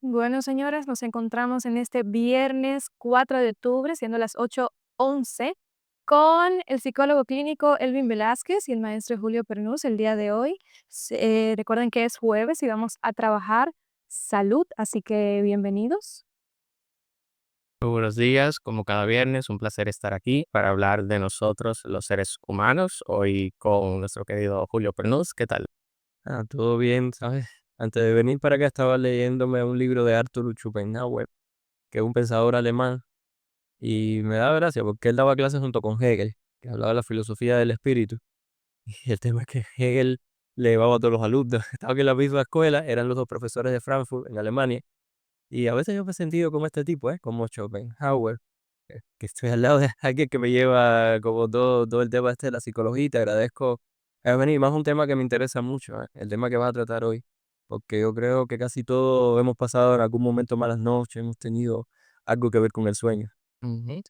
Bueno, señores, nos encontramos en este viernes 4 de octubre, siendo las 8:11, con el psicólogo clínico Elvin Velázquez y el maestro Julio Pernús el día de hoy. Recuerden que es jueves y vamos a trabajar salud, así que bienvenidos. Muy buenos días, como cada viernes, un placer estar aquí para hablar de nosotros, los seres humanos, hoy con nuestro querido Julio Pernús. ¿Qué tal? Todo bien, ¿sabes? Antes de venir para acá estaba leyéndome un libro de Arthur Schopenhauer, que es un pensador alemán, y me da gracia porque él daba clases junto con Hegel, que hablaba de la filosofía del espíritu. Y el tema es que Hegel le llevaba a todos los alumnos. Estaba en la misma escuela, eran los dos profesores de Frankfurt, en Alemania, y a veces yo me he sentido como este tipo, como Schopenhauer, que estoy al lado de alguien que me lleva como todo el tema este de la psicología y te agradezco venir. Más un tema que me interesa mucho, el tema que vas a tratar hoy, porque yo creo que casi todos hemos pasado en algún momento malas noches, hemos tenido algo que ver con el sueño. Ujú.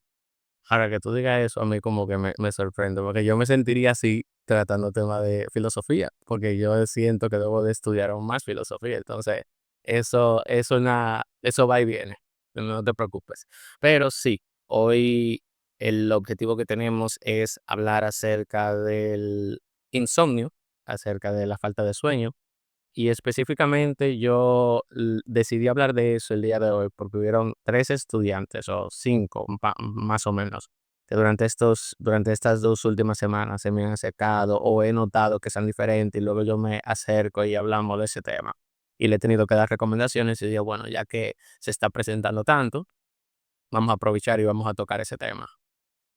Ahora que tú digas eso, a mí como que me sorprende, porque yo me sentiría así tratando tema de filosofía, porque yo siento que debo de estudiar aún más filosofía. Entonces, eso va y viene, no te preocupes. Pero sí, hoy el objetivo que tenemos es hablar acerca del insomnio, acerca de la falta de sueño. Y específicamente yo decidí hablar de eso el día de hoy porque hubieron 3 estudiantes o 5 más o menos, que durante estas 2 últimas semanas se me han acercado o he notado que son diferentes y luego yo me acerco y hablamos de ese tema. Y le he tenido que dar recomendaciones y digo, bueno, ya que se está presentando tanto, vamos a aprovechar y vamos a tocar ese tema.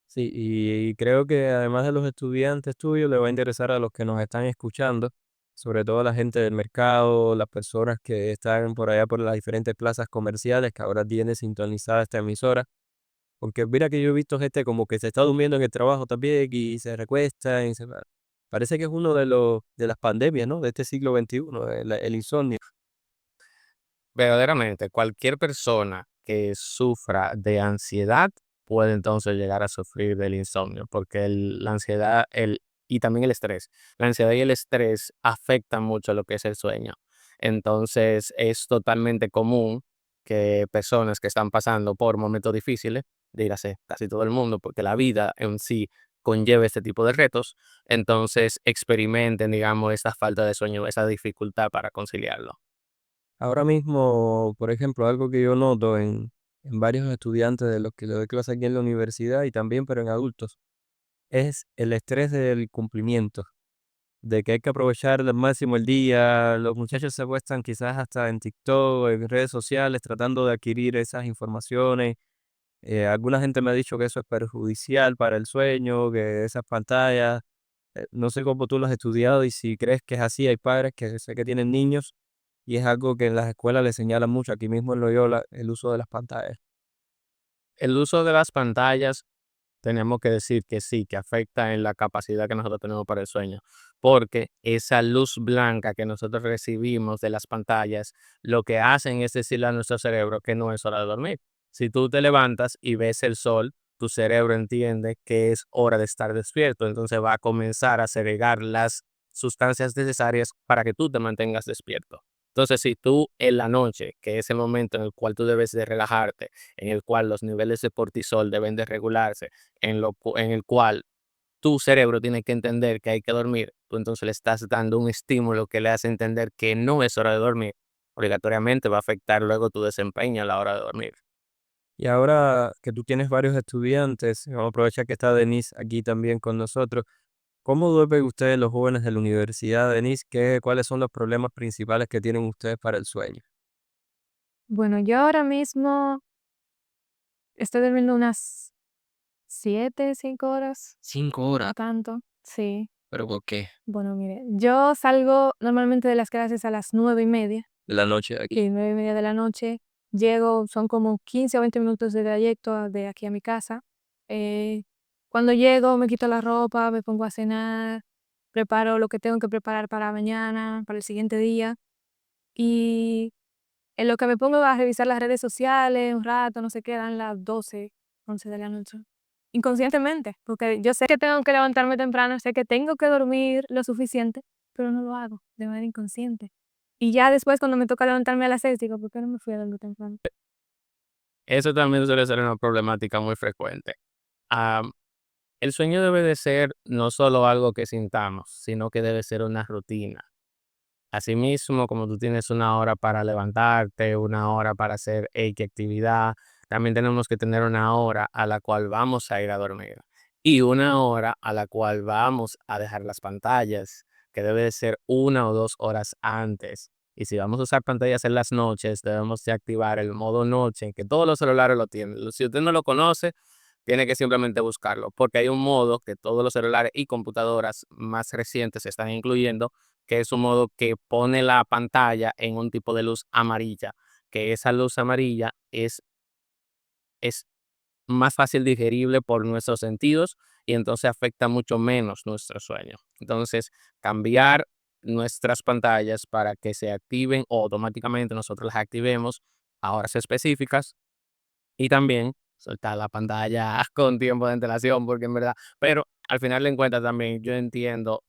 Sí, y creo que además de los estudiantes tuyos, le va a interesar a los que nos están escuchando, sobre todo a la gente del mercado, las personas que están por allá por las diferentes plazas comerciales que ahora tiene sintonizada esta emisora. Porque mira que yo he visto gente como que se está durmiendo en el trabajo también y se recuesta y parece que es uno de las pandemias, ¿no? De este siglo XXI, el insomnio. Verdaderamente, cualquier persona que sufra de ansiedad puede entonces llegar a sufrir del insomnio, porque la ansiedad y también el estrés. La ansiedad y el estrés afectan mucho lo que es el sueño. Entonces, es totalmente común que personas que están pasando por momentos difíciles, dígase casi todo el mundo, porque la vida en sí conlleva este tipo de retos, entonces experimenten, digamos, esta falta de sueño, esa dificultad para conciliarlo. Ahora mismo, por ejemplo, algo que yo noto en varios estudiantes de los que le doy clase aquí en la universidad y también, pero en adultos, es el estrés del cumplimiento, de que hay que aprovechar al máximo el día. Los muchachos se acuestan quizás hasta en TikTok, en redes sociales, tratando de adquirir esas informaciones. Alguna gente me ha dicho que eso es perjudicial para el sueño, que esas pantallas, no sé cómo tú lo has estudiado y si crees que es así. Hay padres que sé que tienen niños y es algo que en las escuelas les señalan mucho, aquí mismo en Loyola, el uso de las pantallas. El uso de las pantallas tenemos que decir que sí, que afecta en la capacidad que nosotros tenemos para el sueño, porque esa luz blanca que nosotros recibimos de las pantallas, lo que hacen es decirle a nuestro cerebro que no es hora de dormir. Si tú te levantas y ves el sol, tu cerebro entiende que es hora de estar despierto, entonces va a comenzar a segregar las sustancias necesarias para que tú te mantengas despierto. Entonces, si tú en la noche, que es el momento en el cual tú debes de relajarte, en el cual los niveles de cortisol deben de regularse, en el cual tu cerebro tiene que entender que hay que dormir, tú entonces le estás dando un estímulo que le hace entender que no es hora de dormir. Obligatoriamente va a afectar luego tu desempeño a la hora de dormir. Y ahora que tú tienes varios estudiantes, vamos a aprovechar que está Denise aquí también con nosotros. ¿Cómo duermen ustedes los jóvenes de la universidad, Denise? ¿Cuáles son los problemas principales que tienen ustedes para el sueño? Bueno, yo ahora mismo estoy durmiendo unas 7, 5 horas, 5 horas. no tanto, sí. ¿Pero por qué? Bueno, mire, yo salgo normalmente de las clases a las 9:30, De la noche de aquí. sí, 9:30 de la noche. Llego, son como 15 o 20 minutos de trayecto de aquí a mi casa. Eh, Cuando llego, me quito la ropa, me pongo a cenar, preparo lo que tengo que preparar para mañana, para el siguiente día. Y en lo que me pongo a revisar las redes sociales un rato, no sé qué, dan las 12, 11 de la noche. Inconscientemente, porque yo sé que tengo que levantarme temprano, sé que tengo que dormir lo suficiente, pero no lo hago de manera inconsciente. Y ya después cuando me toca levantarme a las 6 digo: "¿Por qué no me fui a dormir temprano?". Eso también suele ser una problemática muy frecuente. Am, el sueño debe de ser no solo algo que sintamos, sino que debe ser una rutina. Asimismo, como tú tienes una hora para levantarte, una hora para hacer X actividad, también tenemos que tener una hora a la cual vamos a ir a dormir y una hora a la cual vamos a dejar las pantallas, que debe de ser 1 o 2 horas antes. Y si vamos a usar pantallas en las noches, debemos de activar el modo noche, que todos los celulares lo tienen. Si usted no lo conoce, tiene que simplemente buscarlo, porque hay un modo que todos los celulares y computadoras más recientes están incluyendo, que es un modo que pone la pantalla en un tipo de luz amarilla, que esa luz amarilla es más fácil digerible por nuestros sentidos y entonces afecta mucho menos nuestro sueño. Entonces, cambiar nuestras pantallas para que se activen o automáticamente nosotros las activemos a horas específicas y también soltar la pantalla con tiempo de antelación, porque en verdad, pero al final de cuentas también yo entiendo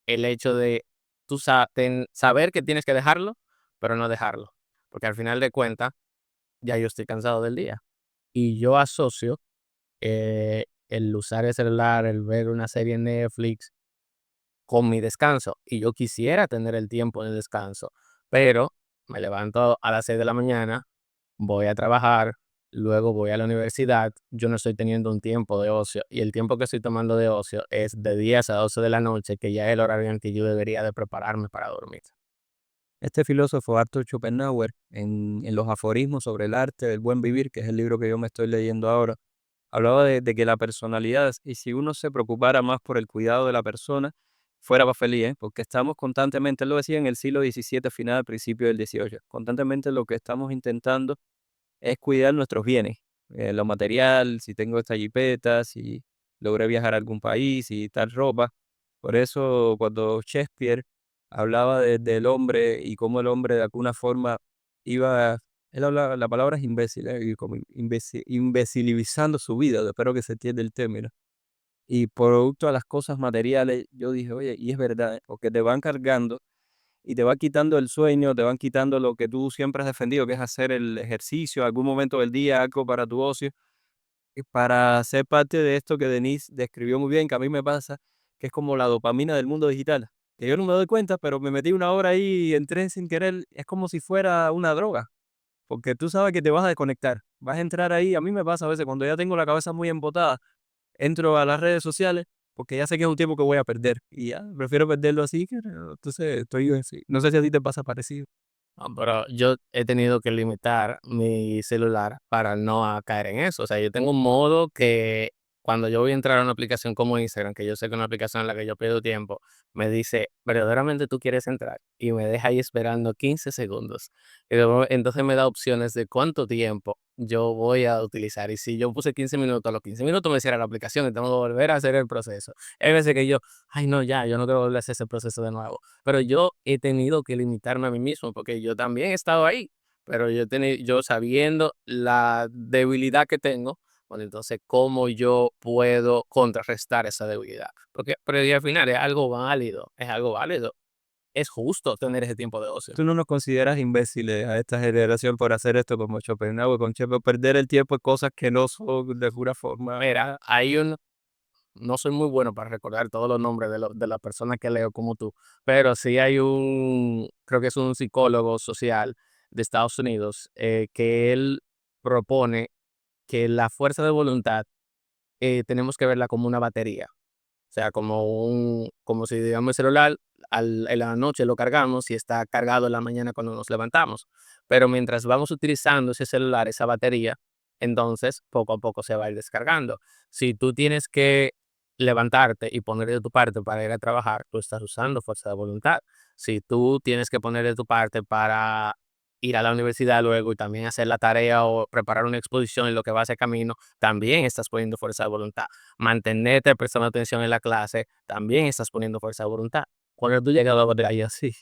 el hecho de saber que tienes que dejarlo, pero no dejarlo, porque al final de cuentas ya yo estoy cansado del día y yo asocio el usar el celular, el ver una serie en Netflix con mi descanso y yo quisiera tener el tiempo de descanso, pero me levanto a las 6 de la mañana, voy a trabajar, luego voy a la universidad, yo no estoy teniendo un tiempo de ocio y el tiempo que estoy tomando de ocio es de 10 a 12 de la noche, que ya es el horario en el que yo debería de prepararme para dormir. Este filósofo Arthur Schopenhauer, en los aforismos sobre el arte del buen vivir, que es el libro que yo me estoy leyendo ahora, hablaba de que la personalidad, y si uno se preocupara más por el cuidado de la persona, fuera más feliz, ¿eh? Porque estamos constantemente, él lo decía en el siglo XVII, final, principio del XVIII, constantemente lo que estamos intentando es cuidar nuestros bienes, lo material, si tengo esta jipeta, si logré viajar a algún país y tal ropa. Por eso cuando Shakespeare hablaba del hombre y cómo el hombre de alguna forma iba, él hablaba, la palabra es imbécil, y como imbecilizando su vida, espero que se entienda el término. Y producto a las cosas materiales, yo dije, oye, y es verdad, porque te van cargando y te va quitando el sueño, te van quitando lo que tú siempre has defendido, que es hacer el ejercicio, algún momento del día, algo para tu ocio, y para ser parte de esto que Denise describió muy bien, que a mí me pasa, que es como la dopamina del mundo digital, que yo no me doy cuenta, pero me metí una hora ahí y entré sin querer, es como si fuera una droga, porque tú sabes que te vas a desconectar, vas a entrar ahí, a mí me pasa a veces cuando ya tengo la cabeza muy embotada, entro a las redes sociales porque ya sé que es un tiempo que voy a perder y ya, prefiero perderlo así que entonces estoy así. No sé si a ti te pasa parecido. No, pero yo he tenido que limitar mi celular para no caer en eso. O sea, yo tengo un modo que cuando yo voy a entrar a una aplicación como Instagram, que yo sé que es una aplicación en la que yo pierdo tiempo, me dice, verdaderamente tú quieres entrar y me deja ahí esperando 15 segundos. Y luego, entonces me da opciones de cuánto tiempo yo voy a utilizar. Y si yo puse 15 minutos, a los 15 minutos me cierra la aplicación y tengo que volver a hacer el proceso. Hay veces que yo, ay no, ya, yo no quiero volver a hacer ese proceso de nuevo. Pero yo he tenido que limitarme a mí mismo, porque yo también he estado ahí, pero yo sabiendo la debilidad que tengo, bueno, entonces, ¿cómo yo puedo contrarrestar esa debilidad? Porque, pero y al final es algo válido, es justo tener ese tiempo de ocio. ¿Tú no nos consideras imbéciles a esta generación por hacer esto como Schopenhauer con Shakespeare, perder el tiempo en cosas que no son de alguna forma? Mira, no soy muy bueno para recordar todos los nombres de las personas que leo como tú, pero sí hay creo que es un psicólogo social de Estados Unidos, que él propone que la fuerza de voluntad tenemos que verla como una batería. O sea, como si digamos el celular en la noche lo cargamos y está cargado en la mañana cuando nos levantamos. Pero mientras vamos utilizando ese celular, esa batería, entonces poco a poco se va a ir descargando. Si tú tienes que levantarte y poner de tu parte para ir a trabajar, tú estás usando fuerza de voluntad. Si tú tienes que poner de tu parte para ir a la universidad luego y también hacer la tarea o preparar una exposición en lo que va a hacer camino, también estás poniendo fuerza de voluntad. Mantenerte prestando atención en la clase, también estás poniendo fuerza de voluntad. Cuando tú llegas a la batalla así,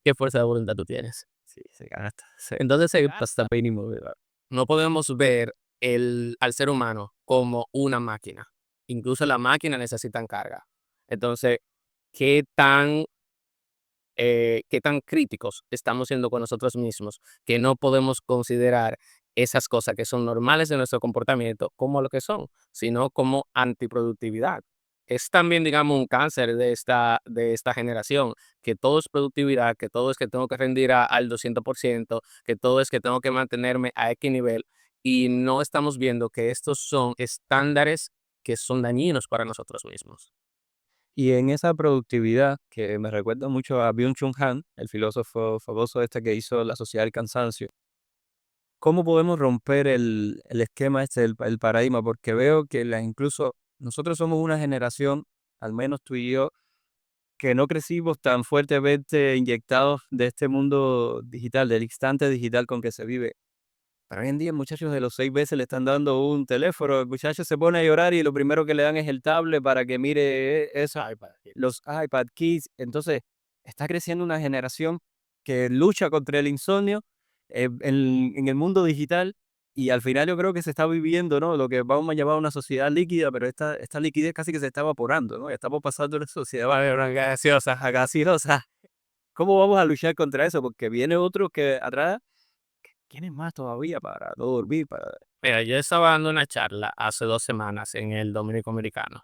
¿qué fuerza de voluntad tú tienes? Sí, se gasta. Entonces, Se gasta hasta mínimo, ¿verdad? no podemos ver al ser humano como una máquina. Incluso las máquinas necesitan carga. Entonces, ¿qué tan qué tan críticos estamos siendo con nosotros mismos, que no podemos considerar esas cosas que son normales de nuestro comportamiento como lo que son, sino como antiproductividad. Es también, digamos, un cáncer de esta generación, que todo es productividad, que todo es que tengo que rendir al 200%, que todo es que tengo que mantenerme a X nivel, y no estamos viendo que estos son estándares que son dañinos para nosotros mismos. Y en esa productividad, que me recuerda mucho a Byung-Chul Han, el filósofo famoso este que hizo La Sociedad del Cansancio, ¿cómo podemos romper el esquema este, el paradigma? Porque veo que incluso nosotros somos una generación, al menos tú y yo, que no crecimos tan fuertemente inyectados de este mundo digital, del instante digital con que se vive. Pero hoy en día, muchachos de los 6 meses le están dando un teléfono, el muchacho se pone a llorar y lo primero que le dan es el tablet para que mire eso, los iPad Kids. Entonces, está creciendo una generación que lucha contra el insomnio en el mundo digital, y al final yo creo que se está viviendo, ¿no? Lo que vamos a llamar una sociedad líquida, pero esta liquidez casi que se está evaporando, ¿no? Estamos pasando de sociedad gaseosa a gaseosa. ¿Cómo vamos a luchar contra eso? Porque viene otro que atrás. ¿Quién es más todavía para no dormir? Mira, yo estaba dando una charla hace 2 semanas en el Dominico Americano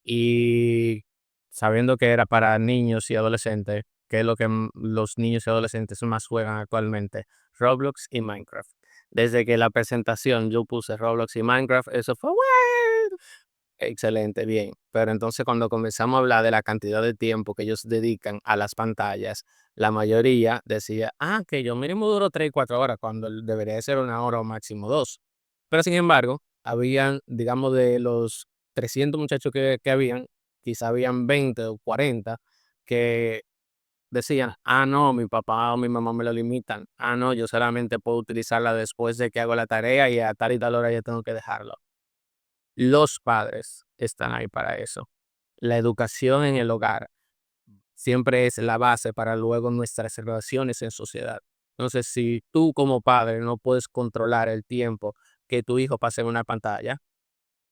y sabiendo que era para niños y adolescentes, que es lo que los niños y adolescentes más juegan actualmente, Roblox y Minecraft. Desde que la presentación yo puse Roblox y Minecraft, eso fue "What?". Excelente, bien. Pero entonces cuando comenzamos a hablar de la cantidad de tiempo que ellos dedican a las pantallas, la mayoría decía, que yo mínimo duro 3 4 horas, cuando debería de ser 1 hora o máximo 2. Pero sin embargo, habían, digamos, de los 300 muchachos que habían, quizá habían 20 o 40 que decían, no, mi papá o mi mamá me lo limitan. No, yo solamente puedo utilizarla después de que hago la tarea y a tal y tal hora ya tengo que dejarlo. Los padres están ahí para eso. La educación en el hogar siempre es la base para luego nuestras relaciones en sociedad. Entonces, si tú como padre no puedes controlar el tiempo que tu hijo pase en una pantalla,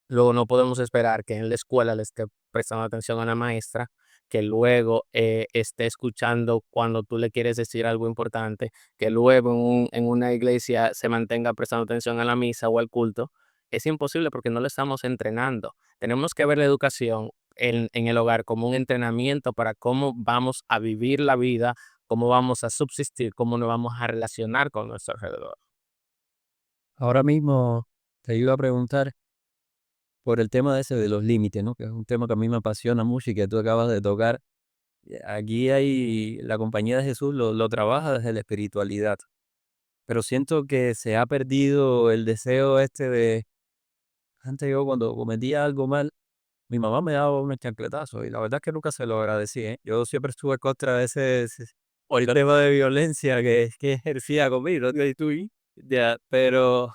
luego no podemos esperar que en la escuela le esté prestando atención a la maestra, que luego esté escuchando cuando tú le quieres decir algo importante, que luego en una iglesia se mantenga prestando atención a la misa o al culto. Es imposible porque no lo estamos entrenando. Tenemos que ver la educación en el hogar como un entrenamiento para cómo vamos a vivir la vida, cómo vamos a subsistir, cómo nos vamos a relacionar con nuestro alrededor. Ahora mismo te iba a preguntar por el tema de ese de los límites, ¿no? Que es un tema que a mí me apasiona mucho y que tú acabas de tocar. Aquí hay, la Compañía de Jesús lo trabaja desde la espiritualidad, pero siento que se ha perdido el deseo este de, antes yo cuando cometía algo mal, mi mamá me daba unos chancletazos y la verdad es que nunca se lo agradecí, ¿eh? Yo siempre estuve contra de ese tema de violencia que ejercía conmigo, ¿no? Y tú, ya, pero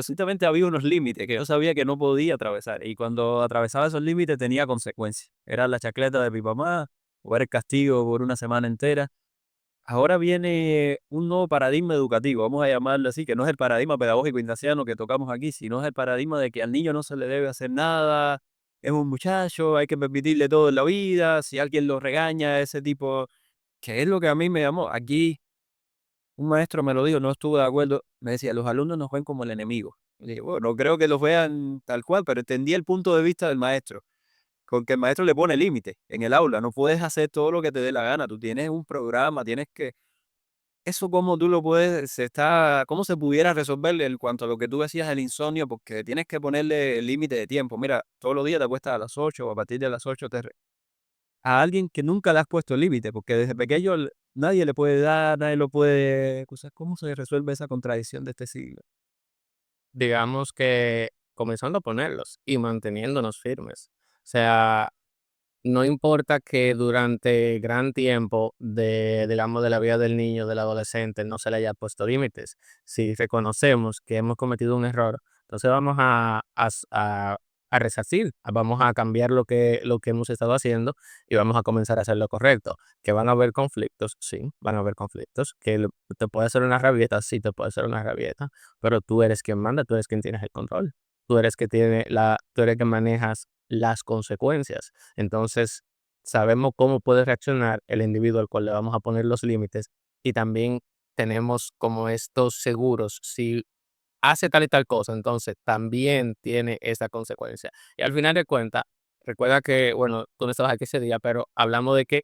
ciertamente había unos límites que yo sabía que no podía atravesar, y cuando atravesaba esos límites tenía consecuencias. Era la chacleta de mi mamá o era el castigo por una semana entera. Ahora viene un nuevo paradigma educativo, vamos a llamarlo así, que no es el paradigma pedagógico ignaciano que tocamos aquí, sino es el paradigma de que al niño no se le debe hacer nada, es un muchacho, hay que permitirle todo en la vida, si alguien lo regaña, ese tipo, que es lo que a mí me llamó. Aquí un maestro me lo dijo, no estuve de acuerdo, me decía, los alumnos nos ven como el enemigo. Y dije, bueno, no creo que los vean tal cual, pero entendí el punto de vista del maestro, con que el maestro le pone límite en el aula, no puedes hacer todo lo que te dé la gana, tú tienes un programa, tienes que eso cómo tú lo puedes, cómo se pudiera resolver en cuanto a lo que tú decías del insomnio, porque tienes que ponerle límite de tiempo. Mira, todos los días te acuestas a las 8 o a partir de las 8 a alguien que nunca le has puesto límite, porque desde pequeño nadie le puede dar, nadie lo puede. O sea, ¿cómo se resuelve esa contradicción de este siglo? Digamos que comenzando a ponerlos y manteniéndonos firmes. O sea, no importa que durante gran tiempo digamos, de la vida del niño, del adolescente, no se le haya puesto límites. Si reconocemos que hemos cometido un error, entonces vamos a resarcir, vamos a cambiar lo que hemos estado haciendo y vamos a comenzar a hacer lo correcto. Que van a haber conflictos, sí, van a haber conflictos. Que te puede hacer una rabieta, sí, te puede hacer una rabieta, pero tú eres quien manda, tú eres quien tienes el control. Tú eres que manejas las consecuencias. Entonces, sabemos cómo puede reaccionar el individuo al cual le vamos a poner los límites y también tenemos como estos seguros. Si hace tal y tal cosa, entonces también tiene esa consecuencia. Y al final de cuentas, recuerda que, bueno, tú no estabas aquí ese día, pero hablamos de que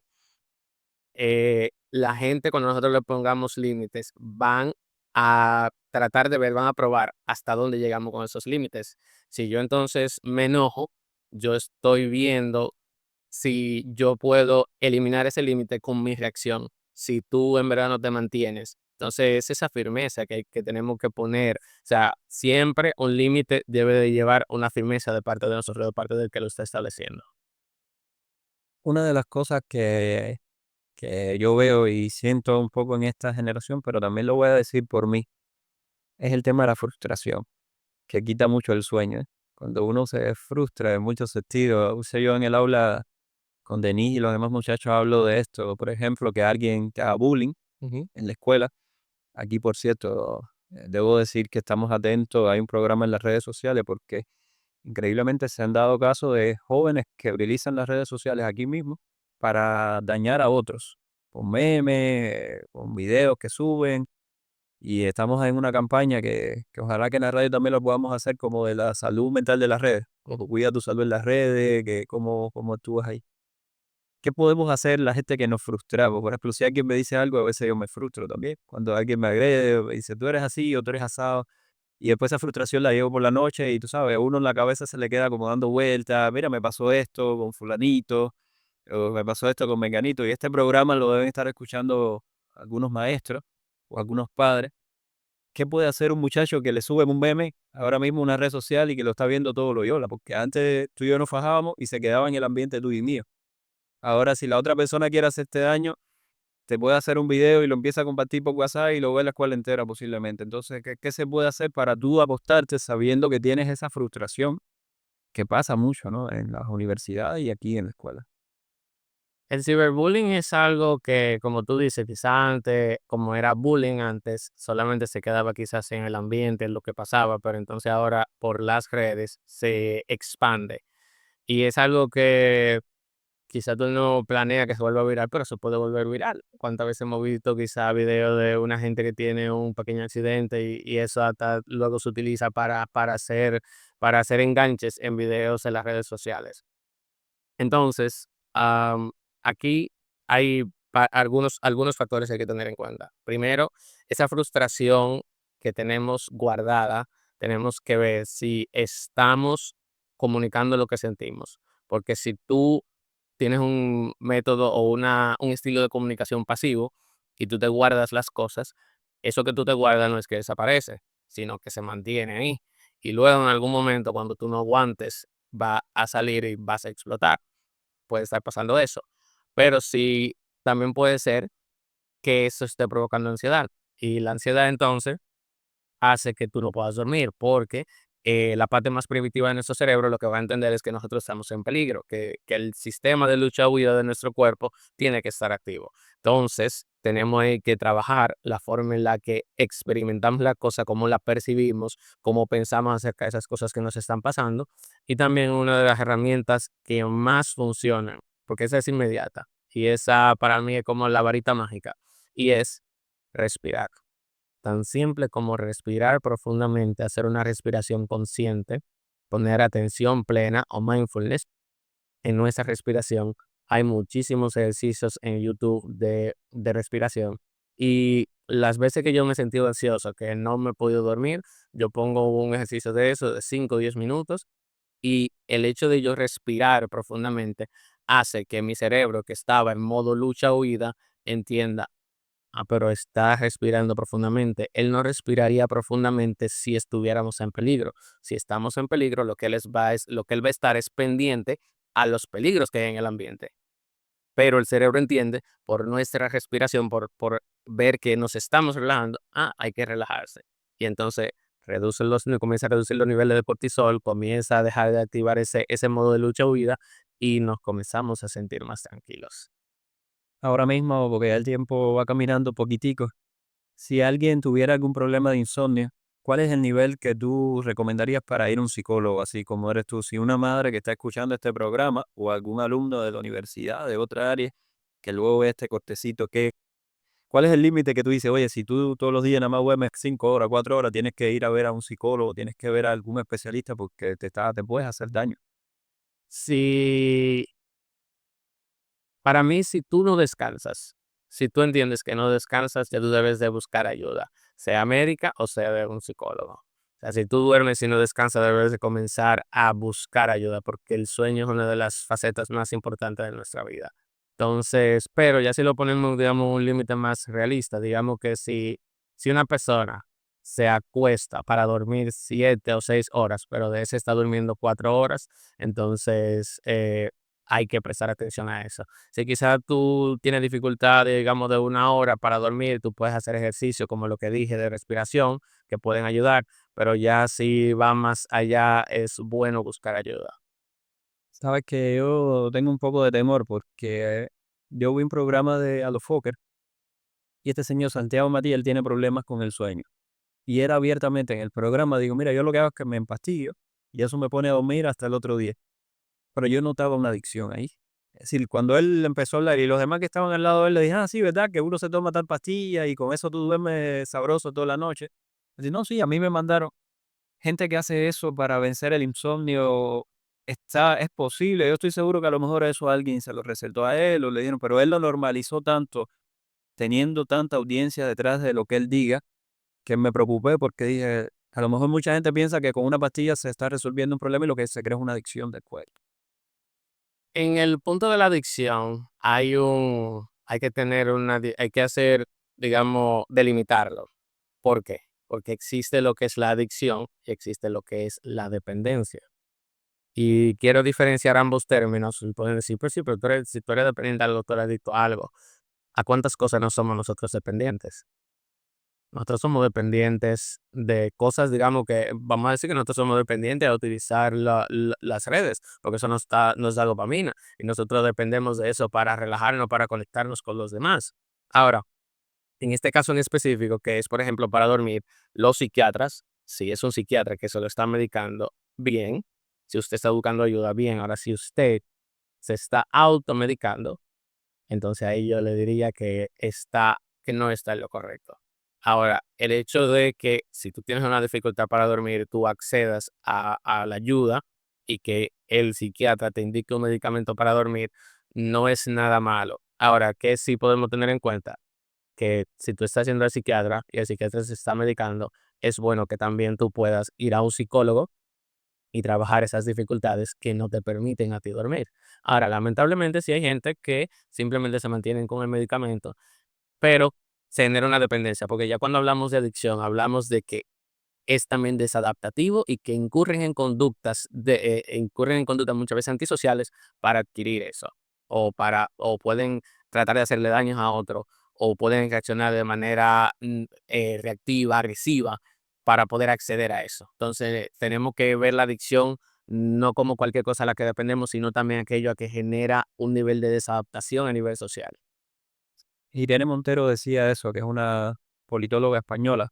la gente cuando nosotros le pongamos límites van a tratar de ver, van a probar hasta dónde llegamos con esos límites. Si yo entonces me enojo, yo estoy viendo si yo puedo eliminar ese límite con mi reacción, si tú en verdad no te mantienes. Entonces, es esa firmeza que tenemos que poner. O sea, siempre un límite debe de llevar una firmeza de parte de nosotros, de parte del que lo está estableciendo. Una de las cosas que yo veo y siento un poco en esta generación, pero también lo voy a decir por mí, es el tema de la frustración, que quita mucho el sueño, ¿eh? Cuando uno se frustra en muchos sentidos, o sea, yo en el aula con Denis y los demás muchachos hablo de esto, por ejemplo, que alguien te haga bullying Ujú. en la escuela. Aquí, por cierto, debo decir que estamos atentos, hay un programa en las redes sociales porque increíblemente se han dado casos de jóvenes que utilizan las redes sociales aquí mismo para dañar a otros, con memes, con videos que suben, y estamos en una campaña que ojalá que en la radio también lo podamos hacer como de la salud mental de las redes, como cuida tu salud en las redes, que cómo actúas ahí. ¿Qué podemos hacer la gente que nos frustramos? Por ejemplo, si alguien me dice algo, a veces yo me frustro también. Cuando alguien me agrede, me dice, tú eres así o tú eres asado. Y después esa frustración la llevo por la noche y tú sabes, a uno en la cabeza se le queda como dando vueltas. Mira, me pasó esto con fulanito, o me pasó esto con menganito. Y este programa lo deben estar escuchando algunos maestros o algunos padres. ¿Qué puede hacer un muchacho que le sube un meme ahora mismo a una red social y que lo está viendo todo lo yola? Porque antes tú y yo nos fajábamos y se quedaba en el ambiente tú y mío. Ahora, si la otra persona quiere hacerte daño, te puede hacer un video y lo empieza a compartir por WhatsApp y lo ve la escuela entera posiblemente. Entonces, ¿qué se puede hacer para tú apostarte sabiendo que tienes esa frustración que pasa mucho, ¿no? En las universidades y aquí en la escuela. El ciberbullying es algo que, como tú dices, quizás antes, como era bullying antes, solamente se quedaba quizás en el ambiente, en lo que pasaba, pero entonces ahora por las redes se expande. Y es algo que quizás tú no planeas que se vuelva viral, pero se puede volver viral. ¿Cuántas veces hemos visto quizás videos de una gente que tiene un pequeño accidente y eso hasta luego se utiliza para hacer enganches en videos en las redes sociales? Entonces, aquí hay algunos factores que hay que tener en cuenta. Primero, esa frustración que tenemos guardada, tenemos que ver si estamos comunicando lo que sentimos. Porque si tú tienes un método o un estilo de comunicación pasivo y tú te guardas las cosas, eso que tú te guardas no es que desaparece, sino que se mantiene ahí. Y luego en algún momento, cuando tú no aguantes, va a salir y vas a explotar. Puede estar pasando eso. Pero sí, también puede ser que eso esté provocando ansiedad. Y la ansiedad entonces hace que tú no puedas dormir, porque la parte más primitiva de nuestro cerebro lo que va a entender es que nosotros estamos en peligro, que el sistema de lucha-huida de nuestro cuerpo tiene que estar activo. Entonces, tenemos ahí que trabajar la forma en la que experimentamos la cosa, cómo la percibimos, cómo pensamos acerca de esas cosas que nos están pasando. Y también una de las herramientas que más funcionan, porque esa es inmediata, y esa para mí es como la varita mágica, y es respirar. Tan simple como respirar profundamente, hacer una respiración consciente, poner atención plena o mindfulness en nuestra respiración. Hay muchísimos ejercicios en YouTube de respiración. Y las veces que yo me he sentido ansioso, que no me he podido dormir, yo pongo un ejercicio de eso de 5 o 10 minutos y el hecho de yo respirar profundamente hace que mi cerebro, que estaba en modo lucha-huida, entienda. Pero está respirando profundamente. Él no respiraría profundamente si estuviéramos en peligro. Si estamos en peligro, lo que él va a estar es pendiente a los peligros que hay en el ambiente. Pero el cerebro entiende por nuestra respiración, por ver que nos estamos relajando, hay que relajarse. Y entonces comienza a reducir los niveles de cortisol, comienza a dejar de activar ese modo de lucha o huida y nos comenzamos a sentir más tranquilos. Ahora mismo, porque ya el tiempo va caminando poquitico, si alguien tuviera algún problema de insomnio, ¿cuál es el nivel que tú recomendarías para ir a un psicólogo, así como eres tú? Si una madre que está escuchando este programa o algún alumno de la universidad, de otra área, que luego ve este cortecito, ¿cuál es el límite que tú dices, oye, si tú todos los días nada más duermes 5 horas, 4 horas, tienes que ir a ver a un psicólogo, tienes que ver a algún especialista porque te puedes hacer daño? Si Para mí, si tú no descansas, si tú entiendes que no descansas, ya tú debes de buscar ayuda, sea médica o sea de un psicólogo. O sea, si tú duermes y no descansas, debes de comenzar a buscar ayuda, porque el sueño es una de las facetas más importantes de nuestra vida. Entonces, pero ya si lo ponemos, digamos, un límite más realista, digamos que si una persona se acuesta para dormir 7 o 6 horas, pero de ese está durmiendo 4 horas, entonces hay que prestar atención a eso. Si quizás tú tienes dificultad, digamos, de 1 hora para dormir, tú puedes hacer ejercicio como lo que dije de respiración, que pueden ayudar, pero ya si va más allá, es bueno buscar ayuda. Sabes que yo tengo un poco de temor porque yo vi un programa de Alofoker y este señor Santiago Matías, él tiene problemas con el sueño. Y era abiertamente en el programa, digo, mira, yo lo que hago es que me empastillo y eso me pone a dormir hasta el otro día. Pero yo notaba una adicción ahí. Es decir, cuando él empezó a hablar y los demás que estaban al lado de él le dije, ah, sí, ¿verdad? Que uno se toma tal pastilla y con eso tú duermes sabroso toda la noche. Dice, no, sí, a mí me mandaron gente que hace eso para vencer el insomnio. Es posible, yo estoy seguro que a lo mejor eso alguien se lo recetó a él o le dieron, pero él lo normalizó tanto, teniendo tanta audiencia detrás de lo que él diga, que me preocupé porque dije, a lo mejor mucha gente piensa que con una pastilla se está resolviendo un problema y lo que se crea es una adicción después. En el punto de la adicción, hay que tener hay que hacer, digamos, delimitarlo. ¿Por qué? Porque existe lo que es la adicción y existe lo que es la dependencia. Y quiero diferenciar ambos términos. Y pueden decir, pues sí, pero si tú eres dependiente de algo, tú eres adicto a algo. ¿A cuántas cosas no somos nosotros dependientes? Nosotros somos dependientes de cosas, digamos que, vamos a decir que nosotros somos dependientes de utilizar las redes, porque eso nos da dopamina y nosotros dependemos de eso para relajarnos, para conectarnos con los demás. Ahora, en este caso en específico, que es, por ejemplo, para dormir, los psiquiatras, si es un psiquiatra que se lo está medicando, bien. Si usted está buscando ayuda, bien. Ahora, si usted se está automedicando, entonces ahí yo le diría que no está en lo correcto. Ahora, el hecho de que si tú tienes una dificultad para dormir, tú accedas a la ayuda y que el psiquiatra te indique un medicamento para dormir, no es nada malo. Ahora, ¿qué sí podemos tener en cuenta? Que si tú estás yendo al psiquiatra y el psiquiatra se está medicando, es bueno que también tú puedas ir a un psicólogo y trabajar esas dificultades que no te permiten a ti dormir. Ahora, lamentablemente, sí hay gente que simplemente se mantienen con el medicamento, pero se genera una dependencia, porque ya cuando hablamos de adicción, hablamos de que es también desadaptativo y que incurren en conductas muchas veces antisociales para adquirir eso, o pueden tratar de hacerle daños a otro, o pueden reaccionar de manera reactiva, agresiva, para poder acceder a eso. Entonces, tenemos que ver la adicción no como cualquier cosa a la que dependemos, sino también aquello a que genera un nivel de desadaptación a nivel social. Irene Montero decía eso, que es una politóloga española.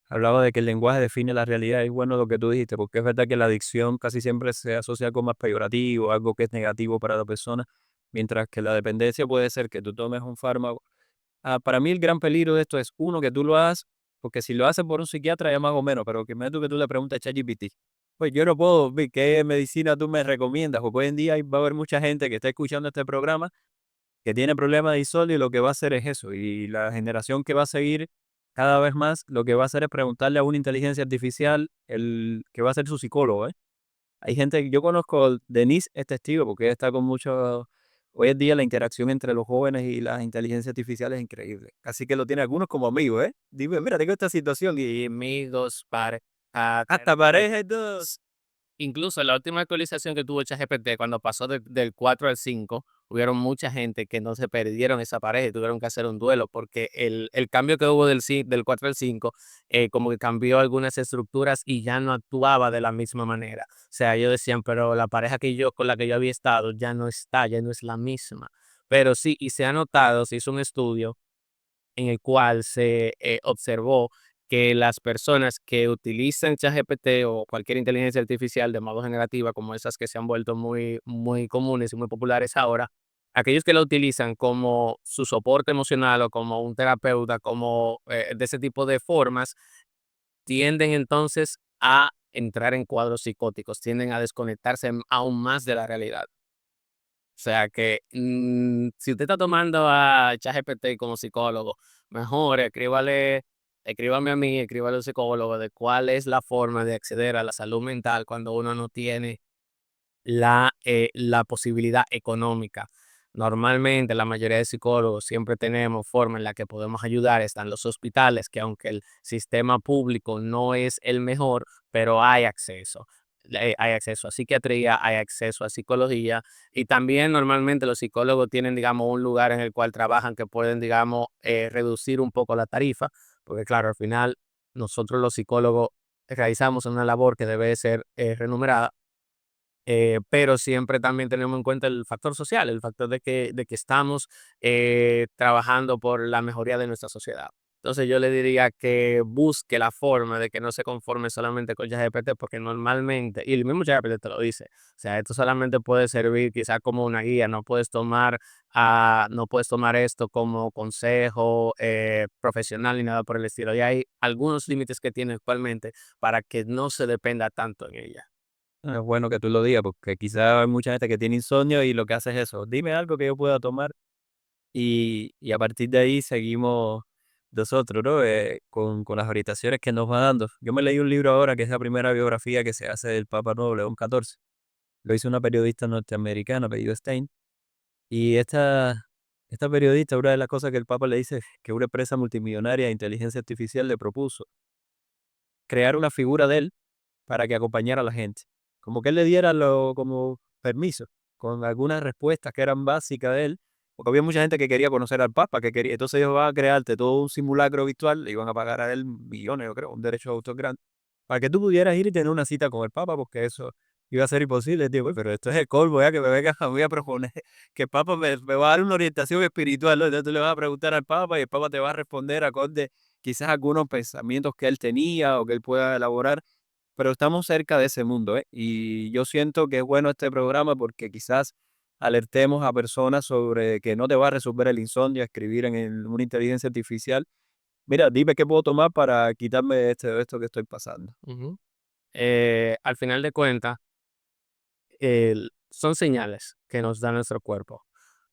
Hablaba de que el lenguaje define la realidad. Es bueno lo que tú dijiste, porque es verdad que la adicción casi siempre se asocia con más peyorativo, algo que es negativo para la persona, mientras que la dependencia puede ser que tú tomes un fármaco. Para mí el gran peligro de esto es, uno, que tú lo hagas, porque si lo haces por un psiquiatra ya más o menos, pero que tú le preguntes a ChatGPT, pues yo no puedo ver qué medicina tú me recomiendas, porque hoy en día va a haber mucha gente que está escuchando este programa que tiene problemas de insomnio y lo que va a hacer es eso. Y la generación que va a seguir cada vez más, lo que va a hacer es preguntarle a una inteligencia artificial, el que va a ser su psicólogo, ¿eh? Hay gente, yo conozco, Denise es testigo porque ella está con mucho, hoy en día la interacción entre los jóvenes y las inteligencias artificiales es increíble. Así que lo tiene algunos como amigos, ¿eh? Dime, mira, tengo esta situación y Y amigos, pareja, hasta pareja y todo. incluso la última actualización que tuvo ChatGPT, cuando pasó del 4 al 5, hubieron mucha gente que no se perdieron esa pareja y tuvieron que hacer un duelo, porque el cambio que hubo del 4 al 5, como que cambió algunas estructuras y ya no actuaba de la misma manera. O sea, ellos decían, pero la pareja con la que yo había estado ya no está, ya no es la misma. Pero sí, y se ha notado, se hizo un estudio en el cual se observó que las personas que utilizan ChatGPT o cualquier inteligencia artificial de modo generativa, como esas que se han vuelto muy, muy comunes y muy populares ahora, aquellos que la utilizan como su soporte emocional o como un terapeuta, como de ese tipo de formas, tienden entonces a entrar en cuadros psicóticos, tienden a desconectarse aún más de la realidad. O sea que, si usted está tomando a ChatGPT como psicólogo, mejor escríbame a mí, escríbale al psicólogo de cuál es la forma de acceder a la salud mental cuando uno no tiene la posibilidad económica. Normalmente, la mayoría de psicólogos siempre tenemos forma en la que podemos ayudar. Están los hospitales, que aunque el sistema público no es el mejor, pero hay acceso. Hay acceso a psiquiatría, hay acceso a psicología y también normalmente los psicólogos tienen, digamos, un lugar en el cual trabajan que pueden, digamos, reducir un poco la tarifa, porque claro, al final nosotros los psicólogos realizamos una labor que debe ser remunerada, pero siempre también tenemos en cuenta el factor social, el factor de que estamos trabajando por la mejoría de nuestra sociedad. Entonces yo le diría que busque la forma de que no se conforme solamente con ChatGPT, porque normalmente, y el mismo ChatGPT te lo dice, o sea, esto solamente puede servir quizás como una guía, no puedes tomar esto como consejo profesional ni nada por el estilo. Y hay algunos límites que tiene actualmente para que no se dependa tanto en ella. Es bueno que tú lo digas, porque quizás hay mucha gente que tiene insomnio y lo que hace es eso, dime algo que yo pueda tomar y a partir de ahí seguimos nosotros, ¿no? Con las orientaciones que nos va dando. Yo me leí un libro ahora que es la primera biografía que se hace del Papa Nuevo León XIV. Lo hizo una periodista norteamericana, apellido Stein, y esta periodista, una de las cosas que el Papa le dice es que una empresa multimillonaria de inteligencia artificial le propuso crear una figura de él para que acompañara a la gente. Como que él le diera como permiso, con algunas respuestas que eran básicas de él, porque había mucha gente que quería conocer al Papa, que quería, entonces ellos van a crearte todo un simulacro virtual, le iban a pagar a él millones, yo creo, un derecho de autor grande, para que tú pudieras ir y tener una cita con el Papa, porque eso iba a ser imposible. Digo, "Uy, pero esto es el colmo, ya que me venga a mí a proponer que el Papa me va a dar una orientación espiritual, ¿no? Entonces tú le vas a preguntar al Papa y el Papa te va a responder acorde quizás a algunos pensamientos que él tenía o que él pueda elaborar, pero estamos cerca de ese mundo, ¿eh? Y yo siento que es bueno este programa porque quizás alertemos a personas sobre que no te va a resolver el insomnio escribir en una inteligencia artificial. Mira, dime qué puedo tomar para quitarme esto que estoy pasando. Ujú. Al final de cuentas, son señales que nos da nuestro cuerpo.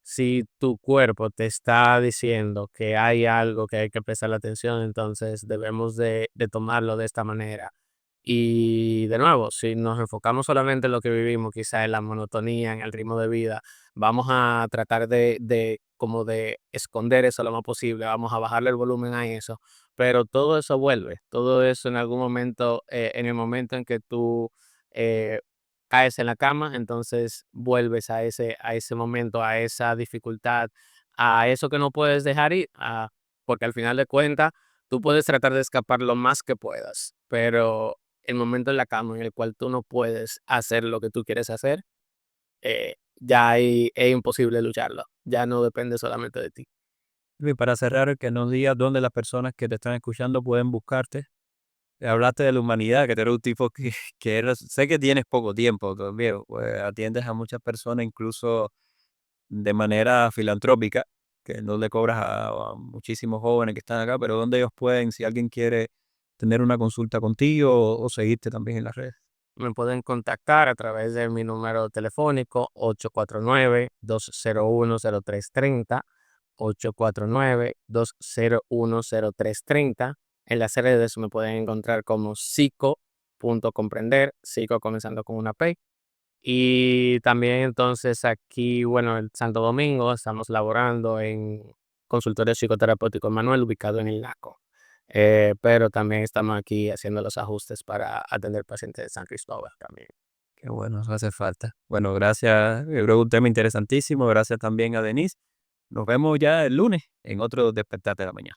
Si tu cuerpo te está diciendo que hay algo que hay que prestarle atención, entonces debemos de tomarlo de esta manera. Y de nuevo, si nos enfocamos solamente en lo que vivimos, quizá en la monotonía, en el ritmo de vida, vamos a tratar de como de esconder eso lo más posible, vamos a bajarle el volumen a eso, pero todo eso vuelve, todo eso en algún momento, en el momento en que tú eh, caes en la cama, entonces vuelves a ese momento, a esa dificultad, a eso que no puedes dejar ir, porque al final de cuentas, tú puedes tratar de escapar lo más que puedas, pero el momento en la cama en el cual tú no puedes hacer lo que tú quieres hacer, ya ahí es imposible lucharlo, ya no depende solamente de ti. Y para cerrar, que nos digas dónde las personas que te están escuchando pueden buscarte. Hablaste de la humanidad, que tú eres un tipo que sé que tienes poco tiempo todavía, pues atiendes a muchas personas incluso de manera filantrópica, que no le cobras a muchísimos jóvenes que están acá, pero ¿dónde ellos pueden, si alguien quiere tener una consulta contigo o seguirte también en las redes? Me pueden contactar a través de mi número telefónico 849-201-0330, 849-201-0330. En las redes me pueden encontrar como psico.comprender, psico comenzando con una P. Y también entonces aquí, bueno, en Santo Domingo estamos laborando en consultorio psicoterapéutico Manuel, ubicado en el Naco. Pero también estamos aquí haciendo los ajustes para atender pacientes de San Cristóbal también. Qué bueno, eso hace falta. Bueno, gracias, yo creo que un tema interesantísimo, gracias también a Denise. Nos vemos ya el lunes en otro Despertar de la Mañana.